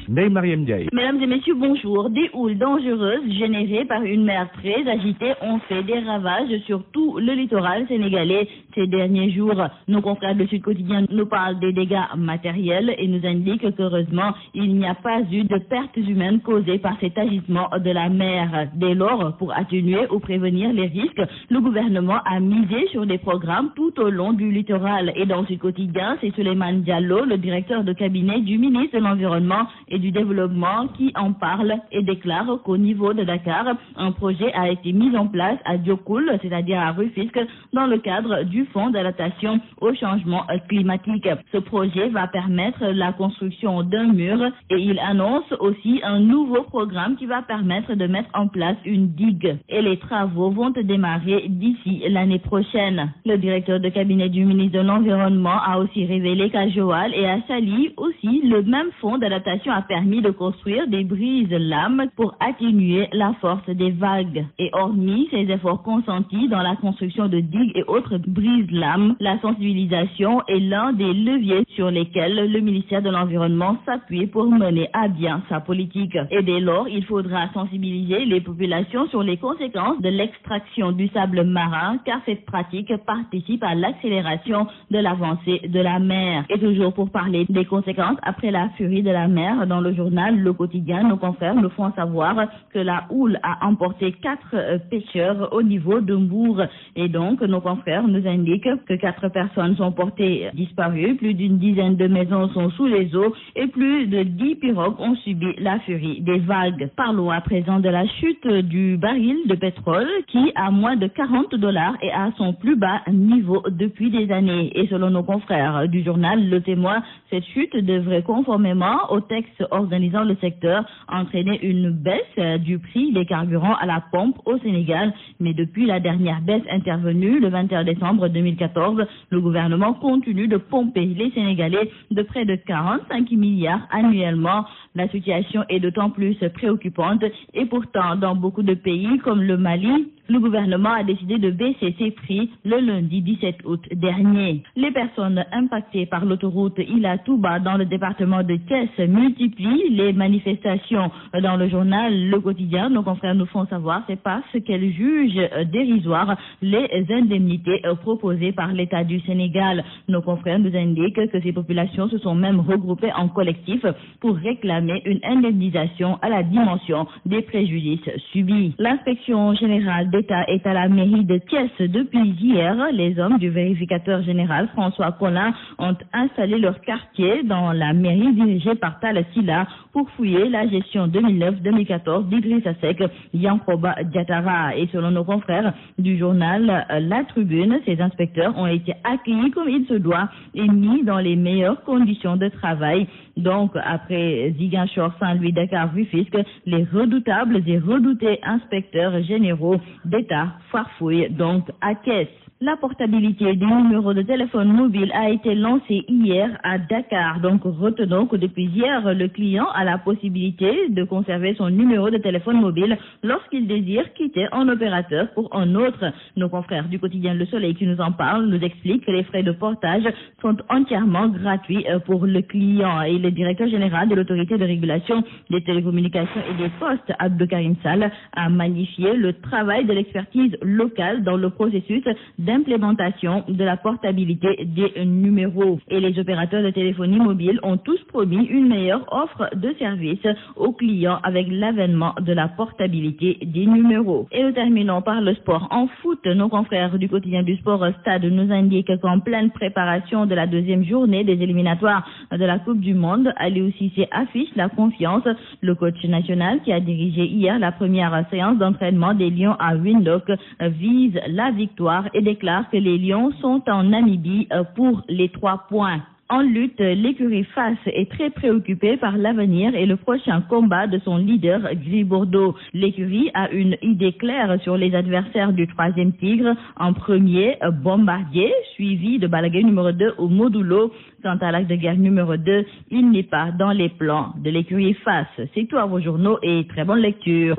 Ndeye Mariam Ndiaye. Mesdames et messieurs, bonjour. Des houles dangereuses générées par une mer très agitée ont fait des ravages sur tout le littoral sénégalais ces derniers jours. Nos confrères de Sud Quotidien nous parlent des dégâts matériels et nous indiquent qu'heureusement, il n'y a pas eu de pertes humaines causées par cet agitement de la mer. Dès lors, pour atténuer ou prévenir les risques, le gouvernement a misé sur des programmes tout au long du littoral. Et dans Sud Quotidien, c'est Souleymane Diallo, le directeur de cabinet du ministre de l'Environnement et du Développement, qui en parle et déclare qu'au niveau de Dakar, un projet a été mis en place à Diokoul, c'est-à-dire à Rufisque, dans le cadre du Fonds d'adaptation au changement climatique. Ce projet va permettre la construction d'un mur et il annonce aussi un nouveau programme qui va permettre de mettre en place une digue. Et les travaux vont démarrer d'ici l'année prochaine. Le directeur de cabinet du ministre de l'Environnement a aussi révélé qu'à Joal et à Saly aussi, le même fonds d'adaptation a permis de construire des brises-lames pour atténuer la force des vagues. Et hormis ces efforts consentis dans la construction de digues et autres brises-lames, la sensibilisation est l'un des leviers sur lesquels le ministère de l'Environnement s'appuie pour mener à bien sa politique. Et dès lors, il faudra sensibiliser les populations sur les conséquences de l'extraction du sable marin, car cette pratique participe à l'accélération de l'avancée de la mer. Et toujours pour parler des conséquences après la furie de la mer, dans le journal Le Quotidien, nos confrères nous font savoir que la houle a emporté 4 pêcheurs au niveau de Mbour. Et donc, nos confrères nous indiquent que 4 personnes sont portées disparues, plus d'une dizaine de maisons sont sous les eaux et plus de 10 pirogues ont subi la furie des vagues. Parlons à présent de la chute du baril de pétrole qui a moins de $40 et à son plus bas niveau depuis des années. Et selon nos confrères du journal Le Témoin, cette chute devrait, conformément au texte organisant le secteur, entraîner une baisse du prix des carburants à la pompe au Sénégal. Mais depuis la dernière baisse intervenue le 21 décembre 2014, le gouvernement continue de pomper les Sénégalais de près de 45 milliards annuellement. La situation est d'autant plus préoccupante et pourtant, dans beaucoup de pays comme le Mali, le gouvernement a décidé de baisser ses prix le lundi 17 août dernier. Les personnes impactées par l'autoroute Ila-Touba dans le département de Thiès multiplient les manifestations. Dans le journal Le Quotidien, nos confrères nous font savoir c'est parce qu'elles jugent dérisoires les indemnités proposées par l'État du Sénégal. Nos confrères nous indiquent que ces populations se sont même regroupées en collectif pour réclamer une indemnisation à la dimension des préjudices subis. L'inspection générale d'État est à la mairie de Thiès depuis hier. Les hommes du vérificateur général François Collin ont installé leur quartier dans la mairie dirigée par Talla Sylla pour fouiller la gestion 2009-2014 d'Idrissa Seck, Yankoba Diatara. Et selon nos confrères du journal La Tribune, ces inspecteurs ont été accueillis comme il se doit et mis dans les meilleures conditions de travail. Donc, après Ziguinchor, Saint-Louis, Dakar, Rufisque, les redoutables et redoutés inspecteurs généraux d'État farfouillent donc à Thiès. La portabilité des numéros de téléphone mobile a été lancée hier à Dakar. Donc, retenons que depuis hier, le client a la possibilité de conserver son numéro de téléphone mobile lorsqu'il désire quitter un opérateur pour un autre. Nos confrères du quotidien Le Soleil qui nous en parlent nous expliquent que les frais de portage sont entièrement gratuits pour le client. Et le directeur général de l'autorité de régulation des télécommunications et des postes, Abdoukarim Sall, a magnifié le travail de l'expertise locale dans le processus d'implémentation de la portabilité des numéros. Et les opérateurs de téléphonie mobile ont tous promis une meilleure offre de service aux clients avec l'avènement de la portabilité des numéros. Et nous terminons par le sport. En foot, nos confrères du quotidien du sport Stade nous indiquent qu'en pleine préparation de la deuxième journée des éliminatoires de la Coupe du Monde, Aliou Cissé affiche la confiance. Le coach national qui a dirigé hier la première séance d'entraînement des Lions à Windhoek vise la victoire et déclare que les Lions sont en Namibie pour les 3 points. En lutte, l'écurie Fass est très préoccupée par l'avenir et le prochain combat de son leader, Gris Bordeaux. L'écurie a une idée claire sur les adversaires du 3e Tigre. En premier, Bombardier, suivi de Balla Gaye numéro 2 au Modulo. Quant à l'acte de guerre numéro 2, il n'est pas dans les plans de l'écurie Fass. C'est tout à vos journaux et très bonne lecture.